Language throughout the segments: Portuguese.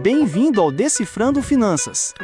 Bem-vindo ao Decifrando Finanças.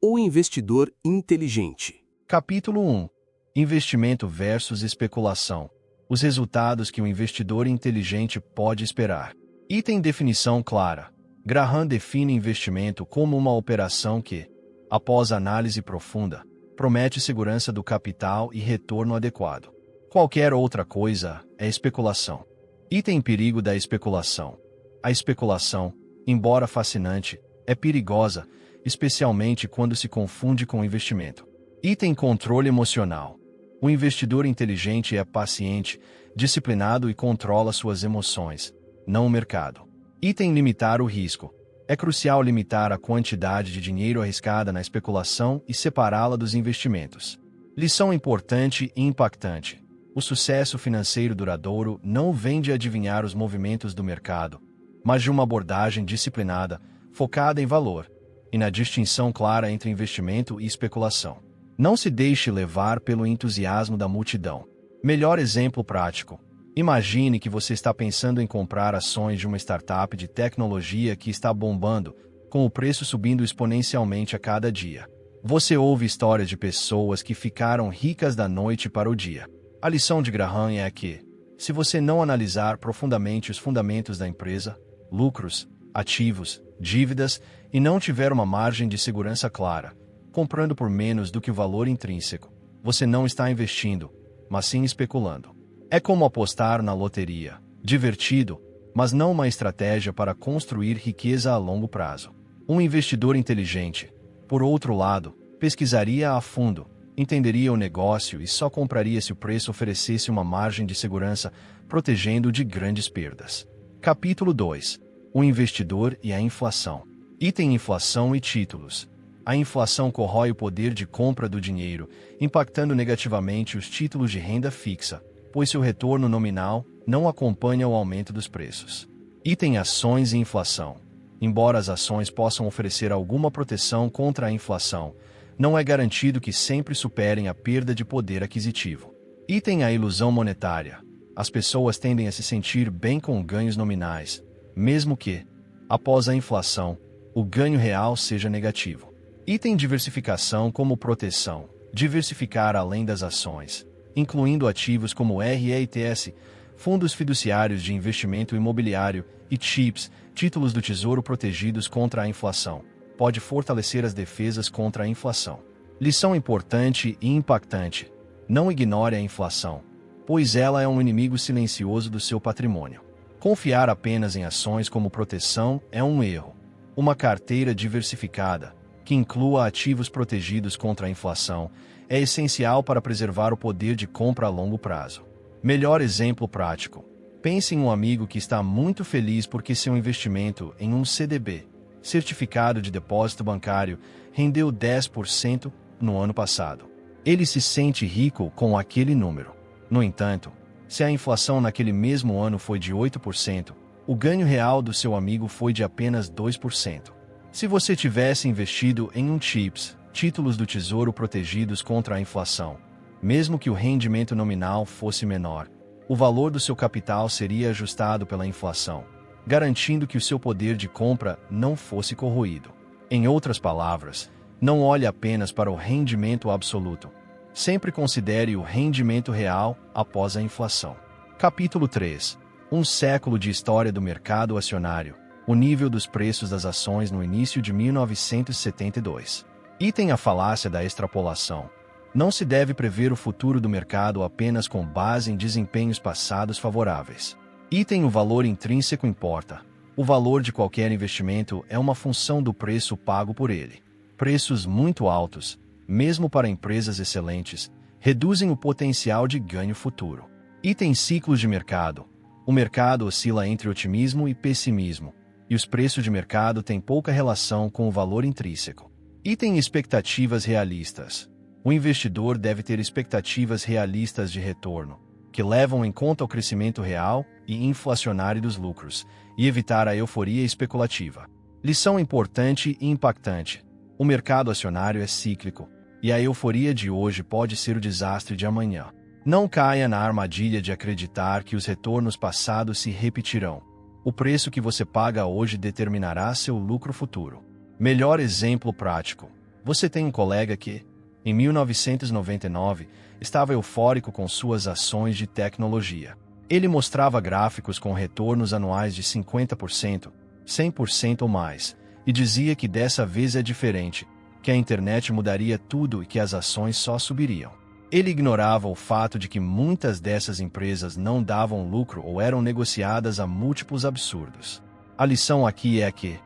O investidor inteligente. Capítulo 1. Investimento versus especulação. Os resultados que um investidor inteligente pode esperar. Item definição clara. Graham define investimento como uma operação que, após análise profunda, promete segurança do capital e retorno adequado. Qualquer outra coisa é especulação. Item perigo da especulação. A especulação, embora fascinante, é perigosa, especialmente quando se confunde com investimento. Item controle emocional. O investidor inteligente é paciente, disciplinado e controla suas emoções, não o mercado. Item limitar o risco. É crucial limitar a quantidade de dinheiro arriscada na especulação e separá-la dos investimentos. Lição importante e impactante. O sucesso financeiro duradouro não vem de adivinhar os movimentos do mercado, mas de uma abordagem disciplinada, focada em valor, e na distinção clara entre investimento e especulação. Não se deixe levar pelo entusiasmo da multidão. Melhor exemplo prático. Imagine que você está pensando em comprar ações de uma startup de tecnologia que está bombando, com o preço subindo exponencialmente a cada dia. Você ouve histórias de pessoas que ficaram ricas da noite para o dia. A lição de Graham é que, se você não analisar profundamente os fundamentos da empresa, lucros, ativos, dívidas, e não tiver uma margem de segurança clara, comprando por menos do que o valor intrínseco, você não está investindo, mas sim especulando. É como apostar na loteria. Divertido, mas não uma estratégia para construir riqueza a longo prazo. Um investidor inteligente, por outro lado, pesquisaria a fundo, entenderia o negócio e só compraria se o preço oferecesse uma margem de segurança, protegendo-o de grandes perdas. Capítulo 2. O investidor e a inflação. Item inflação e títulos. A inflação corrói o poder de compra do dinheiro, impactando negativamente os títulos de renda fixa, pois seu retorno nominal não acompanha o aumento dos preços. Item ações e inflação. Embora as ações possam oferecer alguma proteção contra a inflação, não é garantido que sempre superem a perda de poder aquisitivo. Item a ilusão monetária. As pessoas tendem a se sentir bem com ganhos nominais, mesmo que, após a inflação, o ganho real seja negativo. Item diversificação como proteção. Diversificar além das ações, incluindo ativos como REITs, fundos fiduciários de investimento imobiliário e TIPS, títulos do Tesouro protegidos contra a inflação, pode fortalecer as defesas contra a inflação. Lição importante e impactante. Não ignore a inflação, pois ela é um inimigo silencioso do seu patrimônio. Confiar apenas em ações como proteção é um erro. Uma carteira diversificada, que inclua ativos protegidos contra a inflação, é essencial para preservar o poder de compra a longo prazo. Melhor exemplo prático. Pense em um amigo que está muito feliz porque seu investimento em um CDB, Certificado de Depósito Bancário, rendeu 10% no ano passado. Ele se sente rico com aquele número. No entanto, se a inflação naquele mesmo ano foi de 8%, o ganho real do seu amigo foi de apenas 2%. Se você tivesse investido em um TIPS, títulos do Tesouro protegidos contra a inflação, mesmo que o rendimento nominal fosse menor, o valor do seu capital seria ajustado pela inflação, garantindo que o seu poder de compra não fosse corroído. Em outras palavras, não olhe apenas para o rendimento absoluto. Sempre considere o rendimento real após a inflação. Capítulo 3. Um século de história do mercado acionário. O nível dos preços das ações no início de 1972. Item a falácia da extrapolação. Não se deve prever o futuro do mercado apenas com base em desempenhos passados favoráveis. Item o valor intrínseco importa. O valor de qualquer investimento é uma função do preço pago por ele. Preços muito altos, mesmo para empresas excelentes, reduzem o potencial de ganho futuro. Item ciclos de mercado. O mercado oscila entre otimismo e pessimismo, e os preços de mercado têm pouca relação com o valor intrínseco. Item expectativas realistas. O investidor deve ter expectativas realistas de retorno, que levam em conta o crescimento real e inflacionário dos lucros, e evitar a euforia especulativa. Lição importante e impactante. O mercado acionário é cíclico, e a euforia de hoje pode ser o desastre de amanhã. Não caia na armadilha de acreditar que os retornos passados se repetirão. O preço que você paga hoje determinará seu lucro futuro. Melhor exemplo prático. Você tem um colega que, em 1999, estava eufórico com suas ações de tecnologia. Ele mostrava gráficos com retornos anuais de 50%, 100% ou mais, e dizia que dessa vez é diferente, que a internet mudaria tudo e que as ações só subiriam. Ele ignorava o fato de que muitas dessas empresas não davam lucro ou eram negociadas a múltiplos absurdos. A lição aqui é que,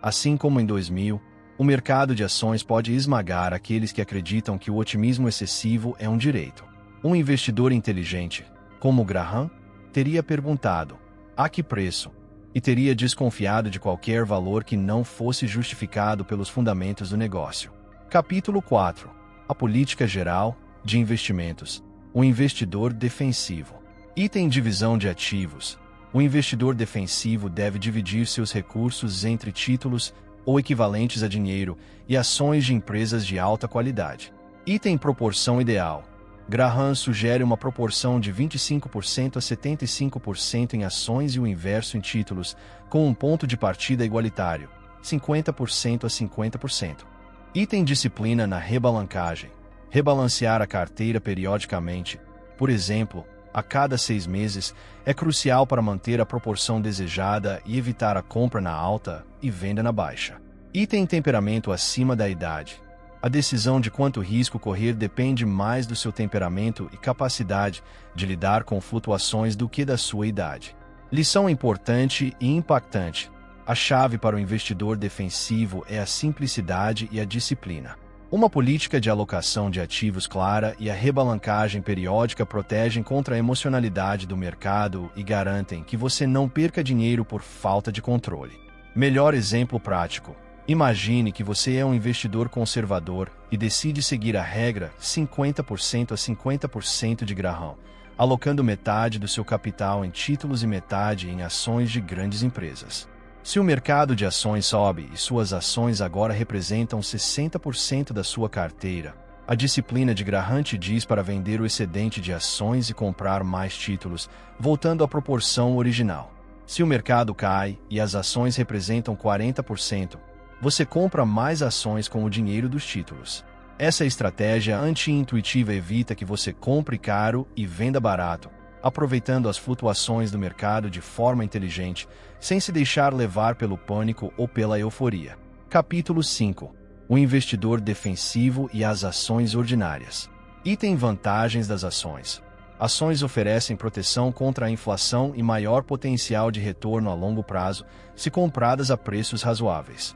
assim como em 2000, o mercado de ações pode esmagar aqueles que acreditam que o otimismo excessivo é um direito. Um investidor inteligente, como Graham, teria perguntado: a que preço? E teria desconfiado de qualquer valor que não fosse justificado pelos fundamentos do negócio. Capítulo 4. A política geral de investimentos. O investidor defensivo. Item divisão de ativos. O investidor defensivo deve dividir seus recursos entre títulos ou equivalentes a dinheiro e ações de empresas de alta qualidade. Item proporção ideal. Graham sugere uma proporção de 25% a 75% em ações e o inverso em títulos, com um ponto de partida igualitário, 50% a 50%. Item disciplina na rebalancagem. Rebalancear a carteira periodicamente, por exemplo, a cada 6 meses, é crucial para manter a proporção desejada e evitar a compra na alta e venda na baixa. Item temperamento acima da idade. A decisão de quanto risco correr depende mais do seu temperamento e capacidade de lidar com flutuações do que da sua idade. Lição importante e impactante. A chave para o investidor defensivo é a simplicidade e a disciplina. Uma política de alocação de ativos clara e a rebalancagem periódica protegem contra a emocionalidade do mercado e garantem que você não perca dinheiro por falta de controle. Melhor exemplo prático. Imagine que você é um investidor conservador e decide seguir a regra 50% a 50% de Graham, alocando metade do seu capital em títulos e metade em ações de grandes empresas. Se o mercado de ações sobe e suas ações agora representam 60% da sua carteira, a disciplina de Graham te diz para vender o excedente de ações e comprar mais títulos, voltando à proporção original. Se o mercado cai e as ações representam 40%, você compra mais ações com o dinheiro dos títulos. Essa estratégia anti-intuitiva evita que você compre caro e venda barato, aproveitando as flutuações do mercado de forma inteligente, sem se deixar levar pelo pânico ou pela euforia. Capítulo 5. O investidor defensivo e as ações ordinárias. Item vantagens das ações. Ações oferecem proteção contra a inflação e maior potencial de retorno a longo prazo, se compradas a preços razoáveis.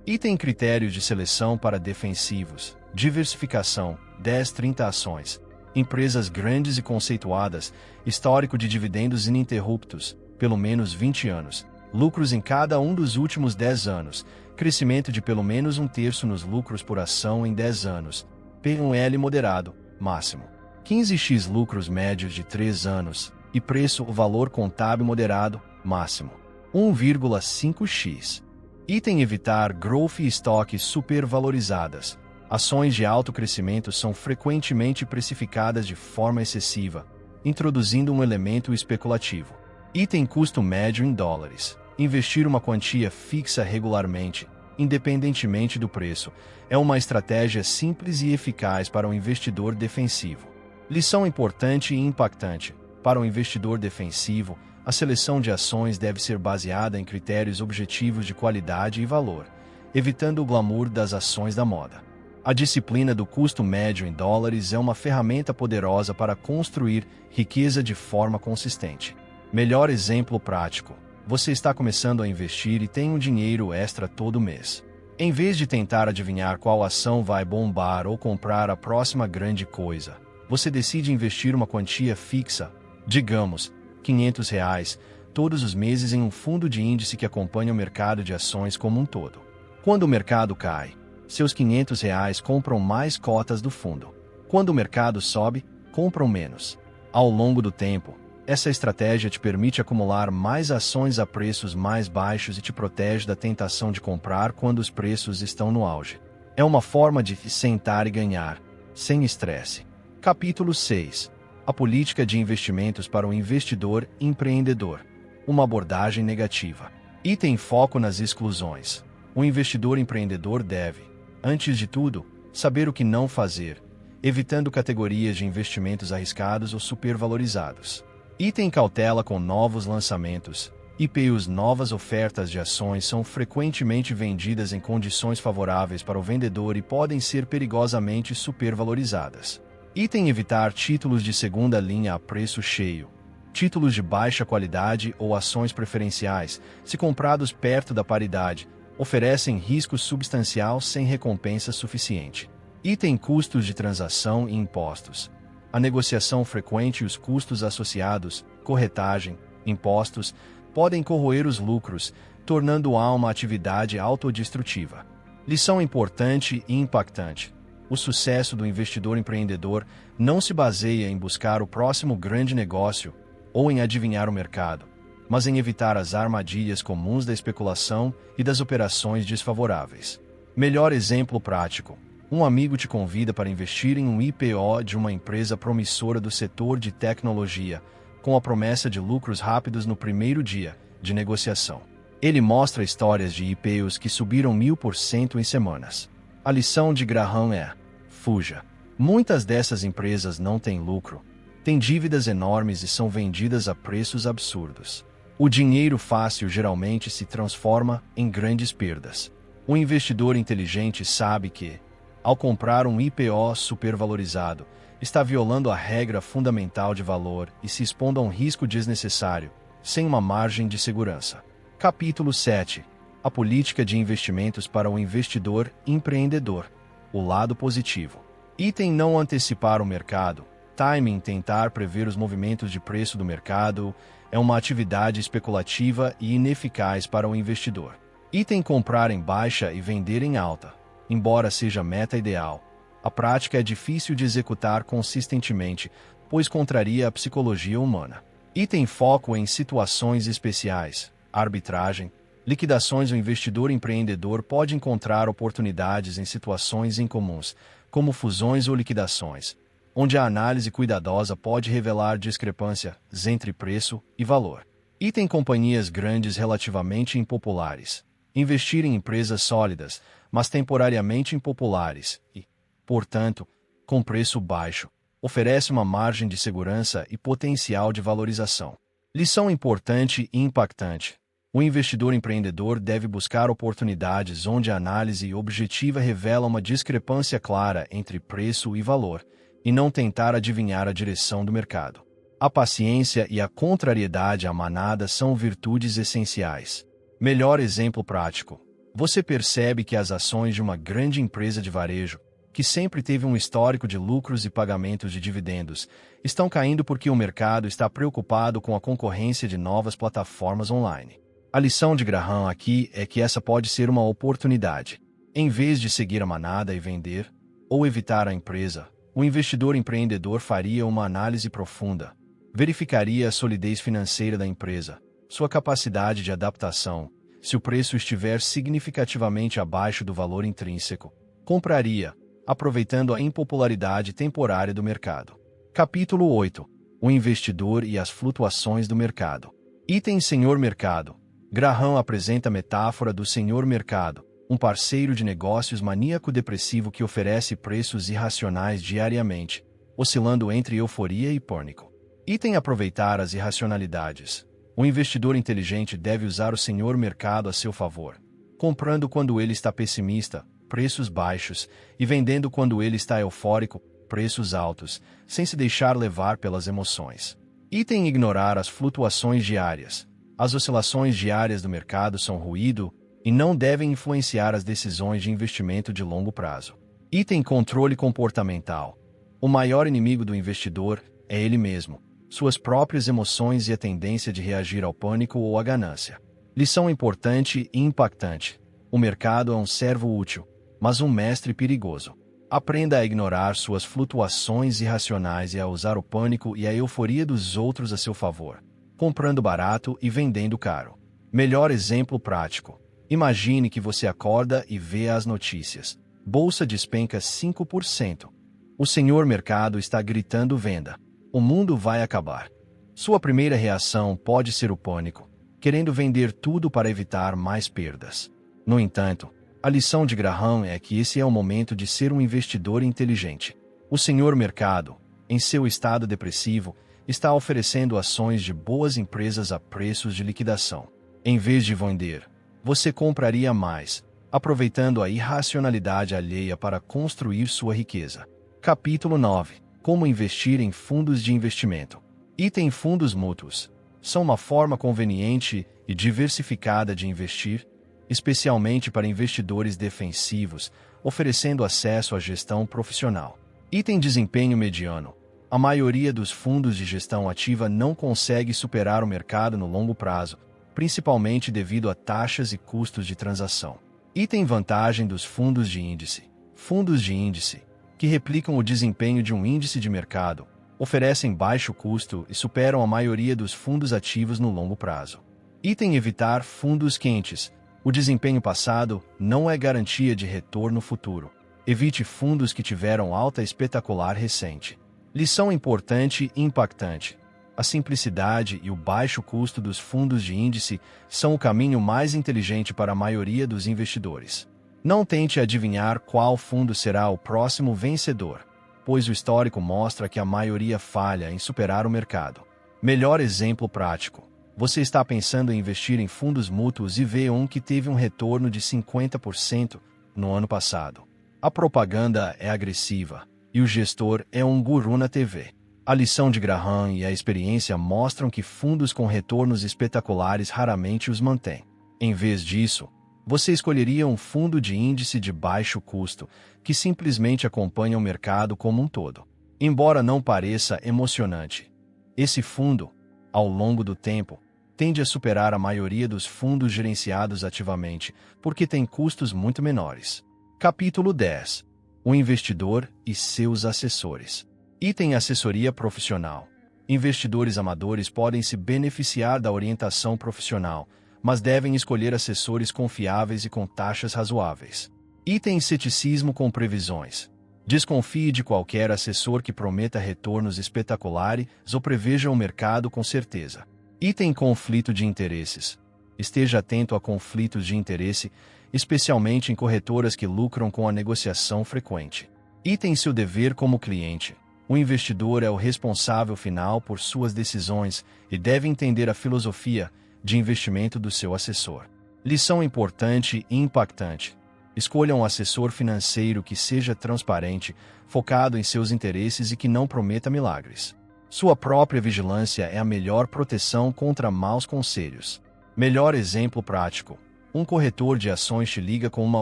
Item critérios de seleção para defensivos. Diversificação, 10-30 ações. Empresas grandes e conceituadas, histórico de dividendos ininterruptos, pelo menos 20 anos. Lucros em cada um dos últimos 10 anos. Crescimento de pelo menos 1/3 nos lucros por ação em 10 anos. P/L moderado, máximo. 15x lucros médios de 3 anos. E preço ou valor contábil moderado, máximo. 1,5x. Item evitar growth e estoques supervalorizadas. Ações de alto crescimento são frequentemente precificadas de forma excessiva, introduzindo um elemento especulativo. Item custo médio em dólares. Investir uma quantia fixa regularmente, independentemente do preço, é uma estratégia simples e eficaz para um investidor defensivo. Lição importante e impactante. Para o investidor defensivo, a seleção de ações deve ser baseada em critérios objetivos de qualidade e valor, evitando o glamour das ações da moda. A disciplina do custo médio em dólares é uma ferramenta poderosa para construir riqueza de forma consistente. Melhor exemplo prático. Você está começando a investir e tem um dinheiro extra todo mês. Em vez de tentar adivinhar qual ação vai bombar ou comprar a próxima grande coisa, você decide investir uma quantia fixa, digamos, R$ 500, todos os meses em um fundo de índice que acompanha o mercado de ações como um todo. Quando o mercado cai, seus R$ 500 compram mais cotas do fundo. Quando o mercado sobe, compram menos. Ao longo do tempo, essa estratégia te permite acumular mais ações a preços mais baixos e te protege da tentação de comprar quando os preços estão no auge. É uma forma de sentar e ganhar, sem estresse. Capítulo 6. A política de investimentos para o investidor empreendedor. Uma abordagem negativa. Item foco nas exclusões. O investidor empreendedor deve, antes de tudo, saber o que não fazer, evitando categorias de investimentos arriscados ou supervalorizados. Item cautela com novos lançamentos. IPOs. Novas ofertas de ações são frequentemente vendidas em condições favoráveis para o vendedor e podem ser perigosamente supervalorizadas. Item evitar títulos de segunda linha a preço cheio. Títulos de baixa qualidade ou ações preferenciais, se comprados perto da paridade, oferecem risco substancial sem recompensa suficiente. Item custos de transação e impostos. A negociação frequente e os custos associados, corretagem, impostos, podem corroer os lucros, tornando-a uma atividade autodestrutiva. Lição importante e impactante. O sucesso do investidor empreendedor não se baseia em buscar o próximo grande negócio ou em adivinhar o mercado, mas em evitar as armadilhas comuns da especulação e das operações desfavoráveis. Melhor exemplo prático. Um amigo te convida para investir em um IPO de uma empresa promissora do setor de tecnologia, com a promessa de lucros rápidos no primeiro dia de negociação. Ele mostra histórias de IPOs que subiram 1000% em semanas. A lição de Graham é: fuja. Muitas dessas empresas não têm lucro, têm dívidas enormes e são vendidas a preços absurdos. O dinheiro fácil geralmente se transforma em grandes perdas. O investidor inteligente sabe que, ao comprar um IPO supervalorizado, está violando a regra fundamental de valor e se expondo a um risco desnecessário, sem uma margem de segurança. Capítulo 7. A política de investimentos para o investidor empreendedor. O lado positivo. Item não antecipar o mercado. Timing. Tentar prever os movimentos de preço do mercado é uma atividade especulativa e ineficaz para o investidor. Item comprar em baixa e vender em alta. Embora seja meta ideal, a prática é difícil de executar consistentemente, pois contraria a psicologia humana. Item foco em situações especiais. Arbitragem. Liquidações. O investidor empreendedor pode encontrar oportunidades em situações incomuns, como fusões ou liquidações, onde a análise cuidadosa pode revelar discrepâncias entre preço e valor. Item companhias grandes relativamente impopulares. Investir em empresas sólidas, mas temporariamente impopulares e, portanto, com preço baixo, oferece uma margem de segurança e potencial de valorização. Lição importante e impactante. O investidor empreendedor deve buscar oportunidades onde a análise objetiva revela uma discrepância clara entre preço e valor, e não tentar adivinhar a direção do mercado. A paciência e a contrariedade à manada são virtudes essenciais. Melhor exemplo prático. Você percebe que as ações de uma grande empresa de varejo, que sempre teve um histórico de lucros e pagamentos de dividendos, estão caindo porque o mercado está preocupado com a concorrência de novas plataformas online. A lição de Graham aqui é que essa pode ser uma oportunidade. Em vez de seguir a manada e vender, ou evitar a empresa, o investidor empreendedor faria uma análise profunda, verificaria a solidez financeira da empresa, sua capacidade de adaptação. Se o preço estiver significativamente abaixo do valor intrínseco, compraria, aproveitando a impopularidade temporária do mercado. Capítulo 8. O investidor e as flutuações do mercado. Item Senhor Mercado. Graham apresenta a metáfora do Senhor Mercado, um parceiro de negócios maníaco-depressivo que oferece preços irracionais diariamente, oscilando entre euforia e pânico. Item aproveitar as irracionalidades. O investidor inteligente deve usar o Senhor Mercado a seu favor, comprando quando ele está pessimista, preços baixos, e vendendo quando ele está eufórico, preços altos, sem se deixar levar pelas emoções. Item ignorar as flutuações diárias. As oscilações diárias do mercado são ruído e não devem influenciar as decisões de investimento de longo prazo. Item controle comportamental. O maior inimigo do investidor é ele mesmo, suas próprias emoções e a tendência de reagir ao pânico ou à ganância. Lição importante e impactante. O mercado é um servo útil, mas um mestre perigoso. Aprenda a ignorar suas flutuações irracionais e a usar o pânico e a euforia dos outros a seu favor, comprando barato e vendendo caro. Melhor exemplo prático. Imagine que você acorda e vê as notícias. Bolsa despenca 5%. O senhor mercado está gritando venda. O mundo vai acabar. Sua primeira reação pode ser o pânico, querendo vender tudo para evitar mais perdas. No entanto, a lição de Graham é que esse é o momento de ser um investidor inteligente. O senhor mercado, em seu estado depressivo, está oferecendo ações de boas empresas a preços de liquidação. Em vez de vender, você compraria mais, aproveitando a irracionalidade alheia para construir sua riqueza. Capítulo 9. Como investir em fundos de investimento. Item fundos mútuos. São uma forma conveniente e diversificada de investir, especialmente para investidores defensivos, oferecendo acesso à gestão profissional. Item desempenho mediano. A maioria dos fundos de gestão ativa não consegue superar o mercado no longo prazo, principalmente devido a taxas e custos de transação. Item vantagem dos fundos de índice. Fundos de índice, que replicam o desempenho de um índice de mercado, oferecem baixo custo e superam a maioria dos fundos ativos no longo prazo. Item evitar fundos quentes. O desempenho passado não é garantia de retorno futuro. Evite fundos que tiveram alta espetacular recente. Lição importante e impactante. A simplicidade e o baixo custo dos fundos de índice são o caminho mais inteligente para a maioria dos investidores. Não tente adivinhar qual fundo será o próximo vencedor, pois o histórico mostra que a maioria falha em superar o mercado. Melhor exemplo prático. Você está pensando em investir em fundos mútuos e vê um que teve um retorno de 50% no ano passado. A propaganda é agressiva e o gestor é um guru na TV. A lição de Graham e a experiência mostram que fundos com retornos espetaculares raramente os mantêm. Em vez disso, você escolheria um fundo de índice de baixo custo, que simplesmente acompanha o mercado como um todo. Embora não pareça emocionante, esse fundo, ao longo do tempo, tende a superar a maioria dos fundos gerenciados ativamente, porque tem custos muito menores. Capítulo 10. O investidor e seus assessores. Item assessoria profissional. Investidores amadores podem se beneficiar da orientação profissional, mas devem escolher assessores confiáveis e com taxas razoáveis. Item ceticismo com previsões. Desconfie de qualquer assessor que prometa retornos espetaculares ou preveja o mercado com certeza. Item conflito de interesses. Esteja atento a conflitos de interesse, especialmente em corretoras que lucram com a negociação frequente. Item seu dever como cliente. O investidor é o responsável final por suas decisões e deve entender a filosofia de investimento do seu assessor. Lição importante e impactante. Escolha um assessor financeiro que seja transparente, focado em seus interesses e que não prometa milagres. Sua própria vigilância é a melhor proteção contra maus conselhos. Melhor exemplo prático. Um corretor de ações te liga com uma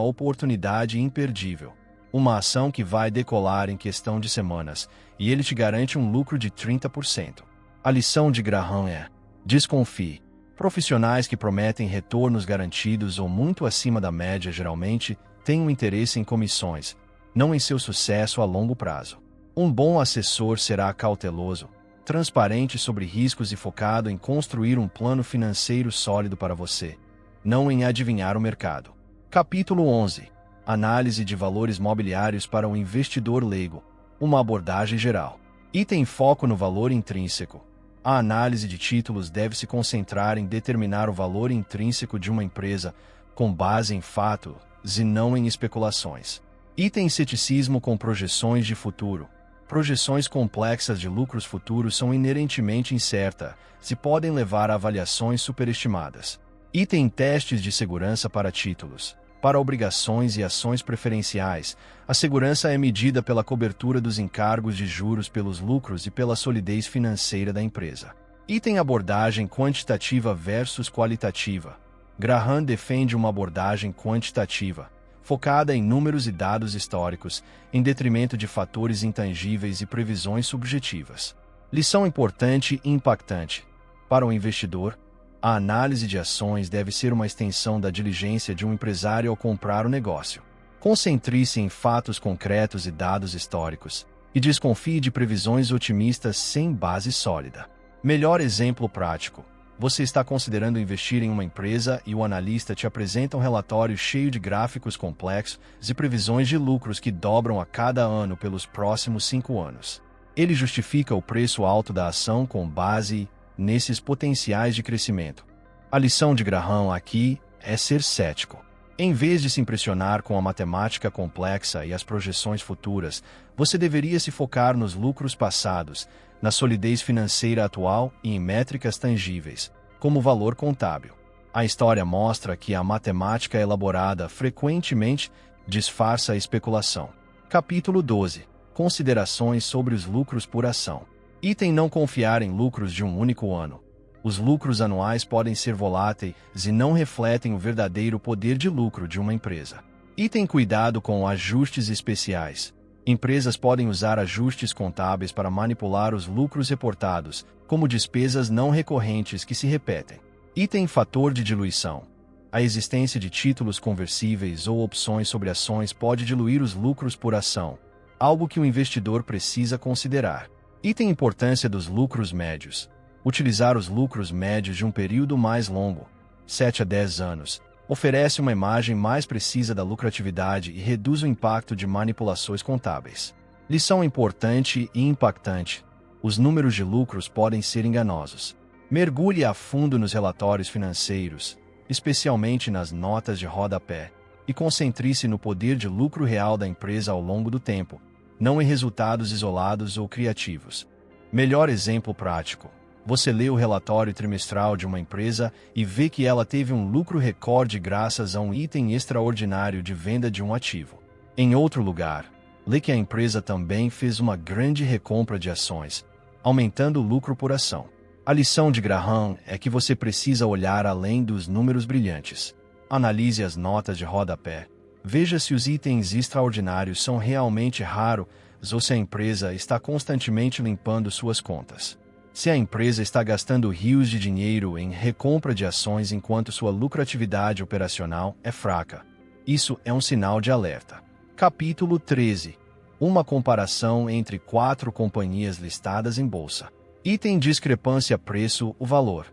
oportunidade imperdível. Uma ação que vai decolar em questão de semanas, e ele te garante um lucro de 30%. A lição de Graham é: desconfie. Profissionais que prometem retornos garantidos ou muito acima da média geralmente têm um interesse em comissões, não em seu sucesso a longo prazo. Um bom assessor será cauteloso, transparente sobre riscos e focado em construir um plano financeiro sólido para você, não em adivinhar o mercado. Capítulo 11. Análise de valores mobiliários para um investidor leigo. Uma abordagem geral. Item foco no valor intrínseco. A análise de títulos deve se concentrar em determinar o valor intrínseco de uma empresa, com base em fatos e não em especulações. Item ceticismo com projeções de futuro. Projeções complexas de lucros futuros são inerentemente incertas e podem levar a avaliações superestimadas. Item testes de segurança para títulos. Para obrigações e ações preferenciais, a segurança é medida pela cobertura dos encargos de juros pelos lucros e pela solidez financeira da empresa. Item abordagem quantitativa versus qualitativa. Graham defende uma abordagem quantitativa, focada em números e dados históricos, em detrimento de fatores intangíveis e previsões subjetivas. Lição importante e impactante. Para o investidor, a análise de ações deve ser uma extensão da diligência de um empresário ao comprar o negócio. Concentre-se em fatos concretos e dados históricos, e desconfie de previsões otimistas sem base sólida. Melhor exemplo prático. Você está considerando investir em uma empresa e o analista te apresenta um relatório cheio de gráficos complexos e previsões de lucros que dobram a cada ano pelos próximos 5 anos. Ele justifica o preço alto da ação com base nesses potenciais de crescimento. A lição de Graham aqui é ser cético. Em vez de se impressionar com a matemática complexa e as projeções futuras, você deveria se focar nos lucros passados, na solidez financeira atual e em métricas tangíveis, como o valor contábil. A história mostra que a matemática elaborada frequentemente disfarça a especulação. Capítulo 12. Considerações sobre os lucros por ação. Item: não confiar em lucros de um único ano. Os lucros anuais podem ser voláteis e não refletem o verdadeiro poder de lucro de uma empresa. Item: cuidado com ajustes especiais. Empresas podem usar ajustes contábeis para manipular os lucros reportados, como despesas não recorrentes que se repetem. Item: fator de diluição. A existência de títulos conversíveis ou opções sobre ações pode diluir os lucros por ação, algo que o investidor precisa considerar. Item: importância dos lucros médios. Utilizar os lucros médios de um período mais longo, 7 a 10 anos, oferece uma imagem mais precisa da lucratividade e reduz o impacto de manipulações contábeis. Lição importante e impactante: os números de lucros podem ser enganosos. Mergulhe a fundo nos relatórios financeiros, especialmente nas notas de rodapé, e concentre-se no poder de lucro real da empresa ao longo do tempo, não em resultados isolados ou criativos. Melhor exemplo prático: você lê o relatório trimestral de uma empresa e vê que ela teve um lucro recorde graças a um item extraordinário de venda de um ativo. Em outro lugar, lê que a empresa também fez uma grande recompra de ações, aumentando o lucro por ação. A lição de Graham é que você precisa olhar além dos números brilhantes. Analise as notas de rodapé. Veja se os itens extraordinários são realmente raros ou se a empresa está constantemente limpando suas contas. Se a empresa está gastando rios de dinheiro em recompra de ações enquanto sua lucratividade operacional é fraca, isso é um sinal de alerta. Capítulo 13. Uma comparação entre 4 companhias listadas em bolsa. Item: discrepância preço-valor.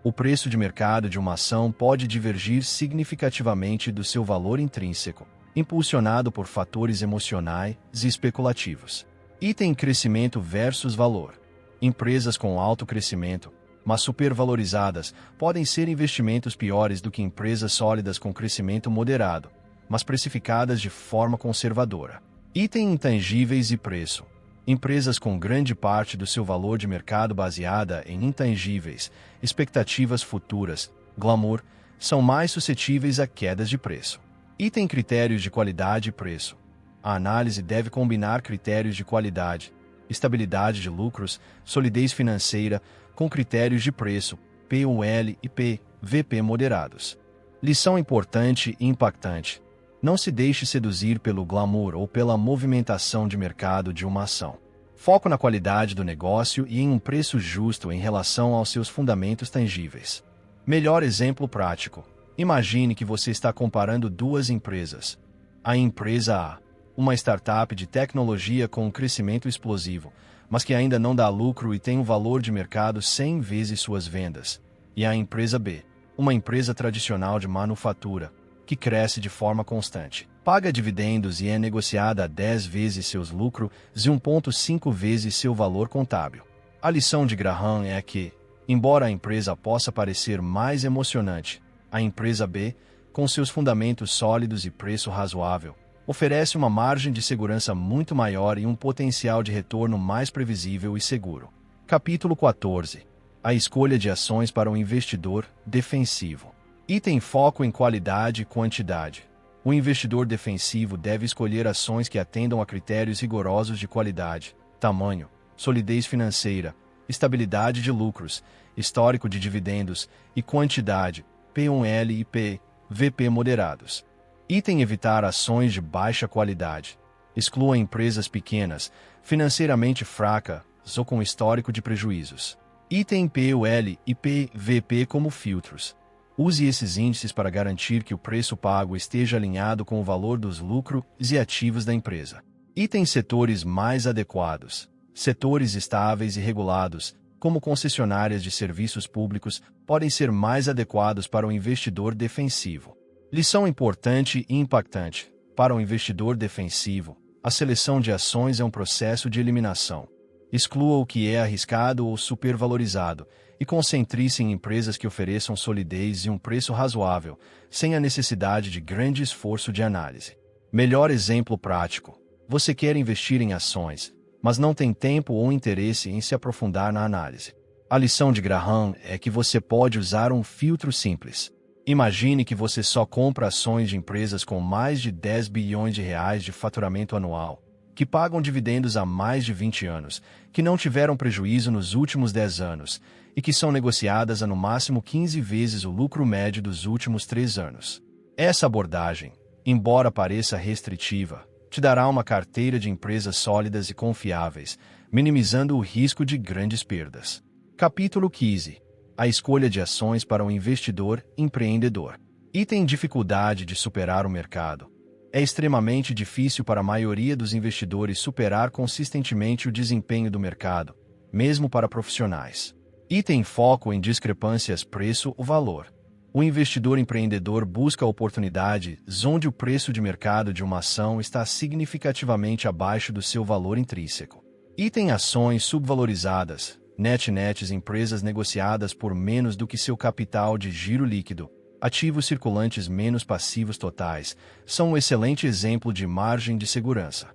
O preço de mercado de uma ação pode divergir significativamente do seu valor intrínseco, impulsionado por fatores emocionais e especulativos. Item: crescimento versus valor. Empresas com alto crescimento, mas supervalorizadas, podem ser investimentos piores do que empresas sólidas com crescimento moderado, mas precificadas de forma conservadora. Item: intangíveis e preço. Empresas com grande parte do seu valor de mercado baseada em intangíveis, expectativas futuras, glamour, são mais suscetíveis a quedas de preço. Item: critérios de qualidade e preço. A análise deve combinar critérios de qualidade, estabilidade de lucros, solidez financeira, com critérios de preço, PUL e PVP moderados. Lição importante e impactante: não se deixe seduzir pelo glamour ou pela movimentação de mercado de uma ação. Foco na qualidade do negócio e em um preço justo em relação aos seus fundamentos tangíveis. Melhor exemplo prático: imagine que você está comparando duas empresas. A empresa A, uma startup de tecnologia com um crescimento explosivo, mas que ainda não dá lucro e tem um valor de mercado 100 vezes suas vendas. E a empresa B, uma empresa tradicional de manufatura, que cresce de forma constante, paga dividendos e é negociada a 10 vezes seus lucros e 1,5 vezes seu valor contábil. A lição de Graham é que, embora a empresa possa parecer mais emocionante, a empresa B, com seus fundamentos sólidos e preço razoável, oferece uma margem de segurança muito maior e um potencial de retorno mais previsível e seguro. Capítulo 14. A escolha de ações para o investidor defensivo. Item: foco em qualidade e quantidade. O investidor defensivo deve escolher ações que atendam a critérios rigorosos de qualidade, tamanho, solidez financeira, estabilidade de lucros, histórico de dividendos e quantidade, PUL e PVP moderados. Item: evitar ações de baixa qualidade. Exclua empresas pequenas, financeiramente fracas ou com histórico de prejuízos. Item: PUL e PVP como filtros. Use esses índices para garantir que o preço pago esteja alinhado com o valor dos lucros e ativos da empresa. Item: setores mais adequados. Setores estáveis e regulados, como concessionárias de serviços públicos, podem ser mais adequados para o investidor defensivo. Lição importante e impactante: para o investidor defensivo, a seleção de ações é um processo de eliminação. Exclua o que é arriscado ou supervalorizado e concentre-se em empresas que ofereçam solidez e um preço razoável, sem a necessidade de grande esforço de análise. Melhor exemplo prático. Você quer investir em ações, mas não tem tempo ou interesse em se aprofundar na análise. A lição de Graham é que você pode usar um filtro simples. Imagine que você só compra ações de empresas com mais de 10 bilhões de reais de faturamento anual, que pagam dividendos há mais de 20 anos, que não tiveram prejuízo nos últimos 10 anos e que são negociadas a no máximo 15 vezes o lucro médio dos últimos 3 anos. Essa abordagem, embora pareça restritiva, te dará uma carteira de empresas sólidas e confiáveis, minimizando o risco de grandes perdas. Capítulo 15. A escolha de ações para um investidor empreendedor. E tem dificuldade de superar o mercado. É extremamente difícil para a maioria dos investidores superar consistentemente o desempenho do mercado, mesmo para profissionais. E tem foco em discrepâncias preço-valor. O investidor empreendedor busca oportunidades onde o preço de mercado de uma ação está significativamente abaixo do seu valor intrínseco. E tem ações subvalorizadas, nets, empresas negociadas por menos do que seu capital de giro líquido, ativos circulantes menos passivos totais, são um excelente exemplo de margem de segurança.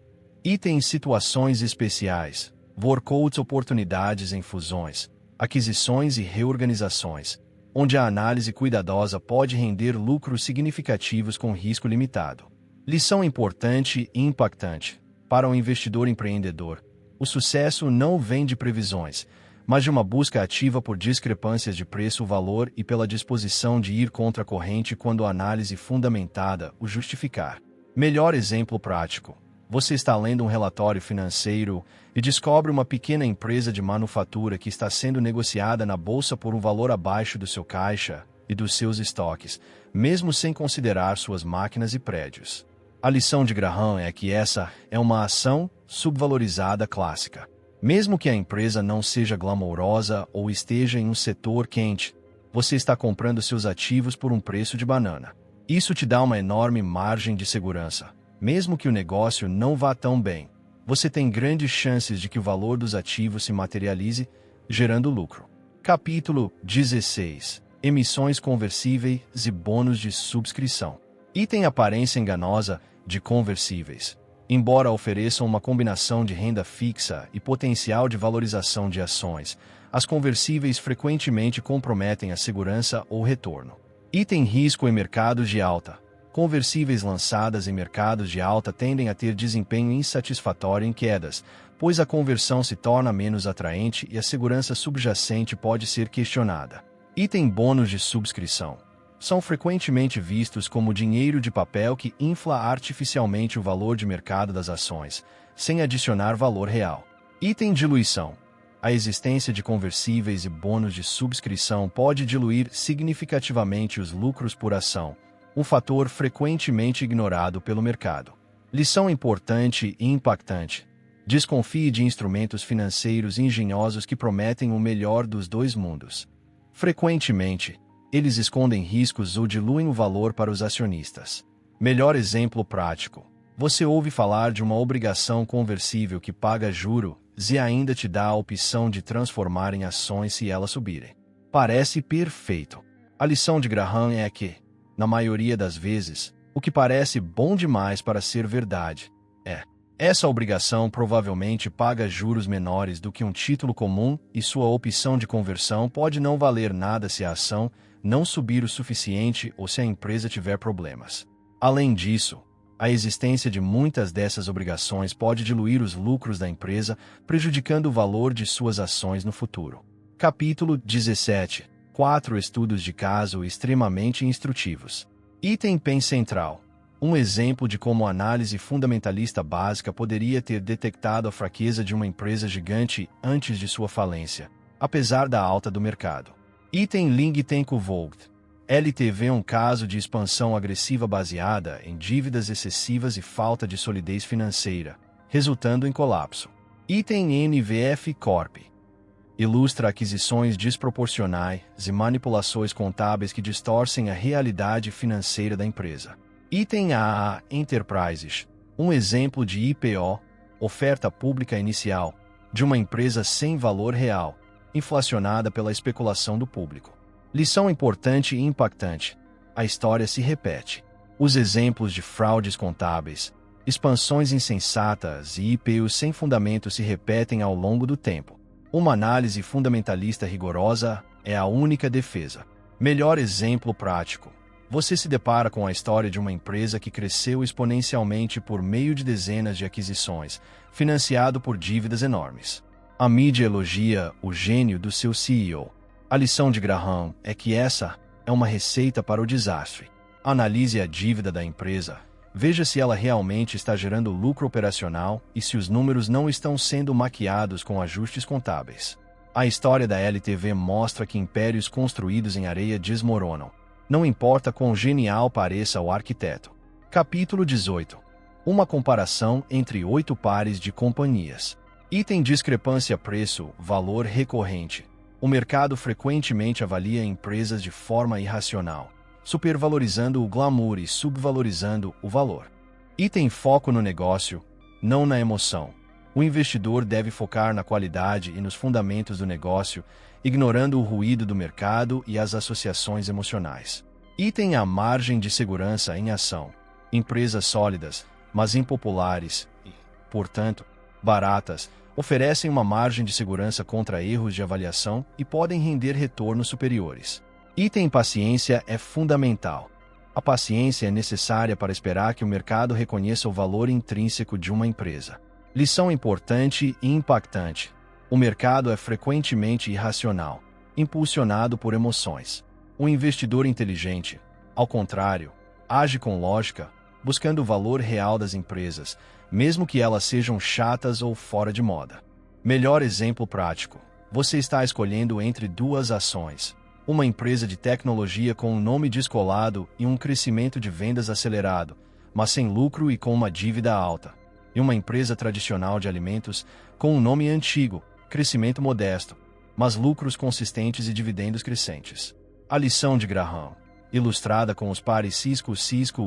E tem situações especiais, workouts, oportunidades em fusões, aquisições e reorganizações, onde a análise cuidadosa pode render lucros significativos com risco limitado. Lição importante e impactante. Para um investidor empreendedor, o sucesso não vem de previsões, mas de uma busca ativa por discrepâncias de preço-valor e pela disposição de ir contra a corrente quando a análise fundamentada o justificar. Melhor exemplo prático. Você está lendo um relatório financeiro e descobre uma pequena empresa de manufatura que está sendo negociada na bolsa por um valor abaixo do seu caixa e dos seus estoques, mesmo sem considerar suas máquinas e prédios. A lição de Graham é que essa é uma ação subvalorizada clássica. Mesmo que a empresa não seja glamourosa ou esteja em um setor quente, você está comprando seus ativos por um preço de banana. Isso te dá uma enorme margem de segurança. Mesmo que o negócio não vá tão bem, você tem grandes chances de que o valor dos ativos se materialize, gerando lucro. Capítulo 16. Emissões conversíveis e bônus de subscrição. E tem aparência enganosa de conversíveis. Embora ofereçam uma combinação de renda fixa e potencial de valorização de ações, as conversíveis frequentemente comprometem a segurança ou retorno. E tem risco em mercados de alta. Conversíveis lançadas em mercados de alta tendem a ter desempenho insatisfatório em quedas, pois a conversão se torna menos atraente e a segurança subjacente pode ser questionada. E tem bônus de subscrição. São frequentemente vistos como dinheiro de papel que infla artificialmente o valor de mercado das ações, sem adicionar valor real. Item diluição. A existência de conversíveis e bônus de subscrição pode diluir significativamente os lucros por ação, um fator frequentemente ignorado pelo mercado. Lição importante e impactante. Desconfie de instrumentos financeiros engenhosos que prometem o melhor dos dois mundos. Frequentemente, eles escondem riscos ou diluem o valor para os acionistas. Melhor exemplo prático. Você ouve falar de uma obrigação conversível que paga juros e ainda te dá a opção de transformar em ações se elas subirem. Parece perfeito. A lição de Graham é que, na maioria das vezes, o que parece bom demais para ser verdade é. Essa obrigação provavelmente paga juros menores do que um título comum e sua opção de conversão pode não valer nada se a ação não subir o suficiente ou se a empresa tiver problemas. Além disso, a existência de muitas dessas obrigações pode diluir os lucros da empresa, prejudicando o valor de suas ações no futuro. Capítulo 17. 4 estudos de caso extremamente instrutivos. Item PEN central. Um exemplo de como a análise fundamentalista básica poderia ter detectado a fraqueza de uma empresa gigante antes de sua falência, apesar da alta do mercado. Item Ling Tenco Vogt. LTV um caso de expansão agressiva baseada em dívidas excessivas e falta de solidez financeira, resultando em colapso. Item NVF Corp. Ilustra aquisições desproporcionais e manipulações contábeis que distorcem a realidade financeira da empresa. Item AA Enterprises. Um exemplo de IPO, oferta pública inicial, de uma empresa sem valor real, inflacionada pela especulação do público. Lição importante e impactante. A história se repete. Os exemplos de fraudes contábeis, expansões insensatas e IPOs sem fundamento se repetem ao longo do tempo. Uma análise fundamentalista rigorosa é a única defesa. Melhor exemplo prático. Você se depara com a história de uma empresa que cresceu exponencialmente por meio de dezenas de aquisições, financiado por dívidas enormes. A mídia elogia o gênio do seu CEO. A lição de Graham é que essa é uma receita para o desastre. Analise a dívida da empresa. Veja se ela realmente está gerando lucro operacional e se os números não estão sendo maquiados com ajustes contábeis. A história da LTV mostra que impérios construídos em areia desmoronam. Não importa quão genial pareça o arquiteto. Capítulo 18. Uma comparação entre 8 pares de companhias. Item discrepância preço-valor recorrente. O mercado frequentemente avalia empresas de forma irracional, supervalorizando o glamour e subvalorizando o valor. Item foco no negócio, não na emoção. O investidor deve focar na qualidade e nos fundamentos do negócio, ignorando o ruído do mercado e as associações emocionais. Item a margem de segurança em ação. Empresas sólidas, mas impopulares e, portanto, baratas, oferecem uma margem de segurança contra erros de avaliação e podem render retornos superiores. Item paciência é fundamental. A paciência é necessária para esperar que o mercado reconheça o valor intrínseco de uma empresa. Lição importante e impactante. O mercado é frequentemente irracional, impulsionado por emoções. O investidor inteligente, ao contrário, age com lógica, buscando o valor real das empresas, mesmo que elas sejam chatas ou fora de moda. Melhor exemplo prático. Você está escolhendo entre 2 ações. Uma empresa de tecnologia com um nome descolado e um crescimento de vendas acelerado, mas sem lucro e com uma dívida alta. E uma empresa tradicional de alimentos com um nome antigo, crescimento modesto, mas lucros consistentes e dividendos crescentes. A lição de Graham, ilustrada com os pares Cisco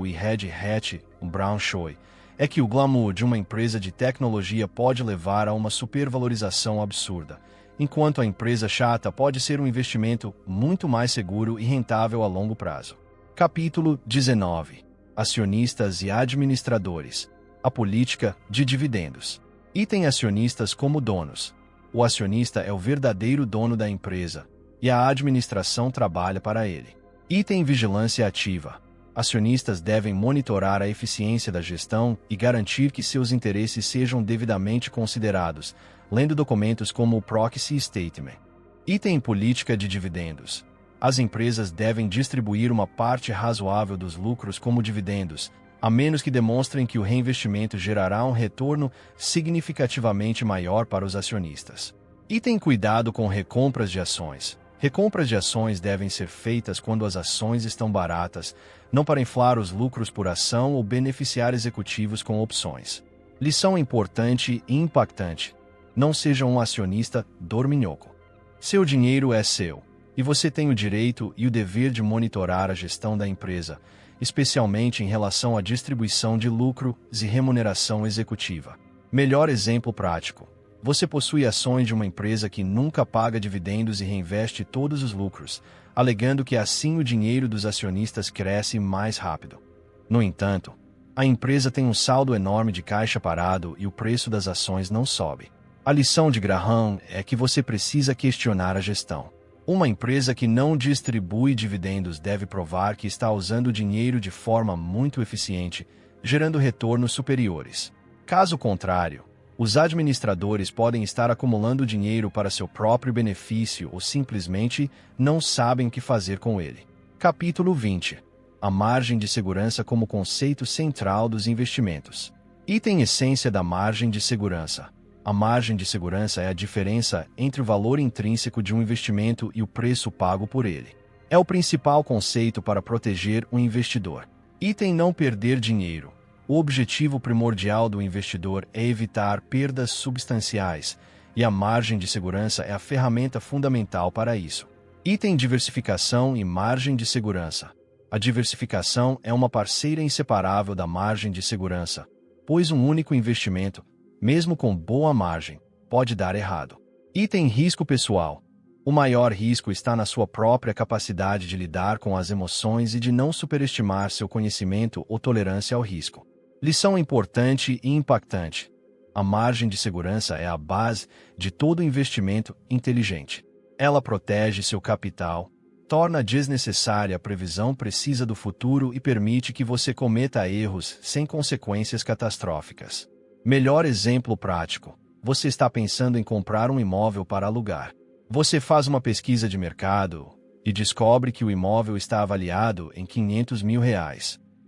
e Red Hat, Brown-Choi, é que o glamour de uma empresa de tecnologia pode levar a uma supervalorização absurda, enquanto a empresa chata pode ser um investimento muito mais seguro e rentável a longo prazo. Capítulo 19. Acionistas e administradores. A política de dividendos. Item acionistas como donos. O acionista é o verdadeiro dono da empresa, e a administração trabalha para ele. Item vigilância ativa. Acionistas devem monitorar a eficiência da gestão e garantir que seus interesses sejam devidamente considerados, lendo documentos como o Proxy Statement. Item política de dividendos. As empresas devem distribuir uma parte razoável dos lucros como dividendos, a menos que demonstrem que o reinvestimento gerará um retorno significativamente maior para os acionistas. Item cuidado com recompras de ações. Recompras de ações devem ser feitas quando as ações estão baratas, não para inflar os lucros por ação ou beneficiar executivos com opções. Lição importante e impactante. Não seja um acionista dorminhoco. Seu dinheiro é seu, e você tem o direito e o dever de monitorar a gestão da empresa, especialmente em relação à distribuição de lucros e remuneração executiva. Melhor exemplo prático. Você possui ações de uma empresa que nunca paga dividendos e reinveste todos os lucros, alegando que assim o dinheiro dos acionistas cresce mais rápido. No entanto, a empresa tem um saldo enorme de caixa parado e o preço das ações não sobe. A lição de Graham é que você precisa questionar a gestão. Uma empresa que não distribui dividendos deve provar que está usando o dinheiro de forma muito eficiente, gerando retornos superiores. Caso contrário, os administradores podem estar acumulando dinheiro para seu próprio benefício ou simplesmente não sabem o que fazer com ele. Capítulo 20. A margem de segurança como conceito central dos investimentos. Item essência da margem de segurança. A margem de segurança é a diferença entre o valor intrínseco de um investimento e o preço pago por ele. É o principal conceito para proteger o investidor. Item não perder dinheiro. O objetivo primordial do investidor é evitar perdas substanciais, e a margem de segurança é a ferramenta fundamental para isso. Item diversificação e margem de segurança. A diversificação é uma parceira inseparável da margem de segurança, pois um único investimento, mesmo com boa margem, pode dar errado. Item risco pessoal. O maior risco está na sua própria capacidade de lidar com as emoções e de não superestimar seu conhecimento ou tolerância ao risco. Lição importante e impactante. A margem de segurança é a base de todo investimento inteligente. Ela protege seu capital, torna desnecessária a previsão precisa do futuro e permite que você cometa erros sem consequências catastróficas. Melhor exemplo prático. Você está pensando em comprar um imóvel para alugar. Você faz uma pesquisa de mercado e descobre que o imóvel está avaliado em R$ 500 mil.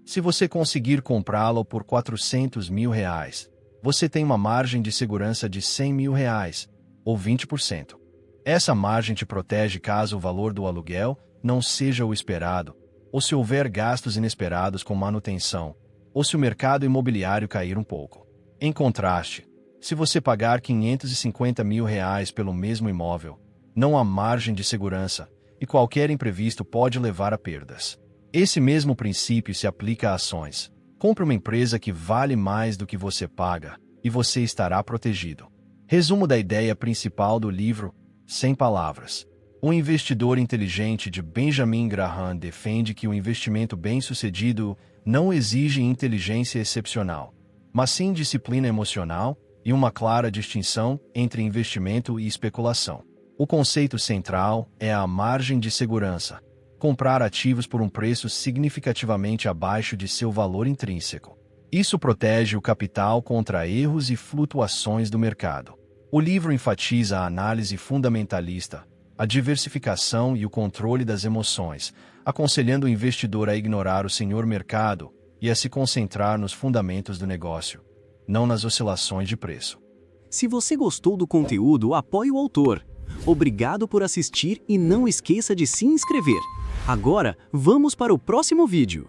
Se você conseguir comprá-lo por R$ 400 mil, você tem uma margem de segurança de R$ 100 mil, ou 20%. Essa margem te protege caso o valor do aluguel não seja o esperado, ou se houver gastos inesperados com manutenção, ou se o mercado imobiliário cair um pouco. Em contraste, se você pagar R$ 550 mil pelo mesmo imóvel, não há margem de segurança, e qualquer imprevisto pode levar a perdas. Esse mesmo princípio se aplica a ações. Compre uma empresa que vale mais do que você paga, e você estará protegido. Resumo da ideia principal do livro, 100 palavras. O investidor inteligente de Benjamin Graham defende que o investimento bem-sucedido não exige inteligência excepcional, mas sim disciplina emocional e uma clara distinção entre investimento e especulação. O conceito central é a margem de segurança. Comprar ativos por um preço significativamente abaixo de seu valor intrínseco. Isso protege o capital contra erros e flutuações do mercado. O livro enfatiza a análise fundamentalista, a diversificação e o controle das emoções, aconselhando o investidor a ignorar o senhor mercado e a se concentrar nos fundamentos do negócio, não nas oscilações de preço. Se você gostou do conteúdo, apoie o autor. Obrigado por assistir e não esqueça de se inscrever. Agora, vamos para o próximo vídeo.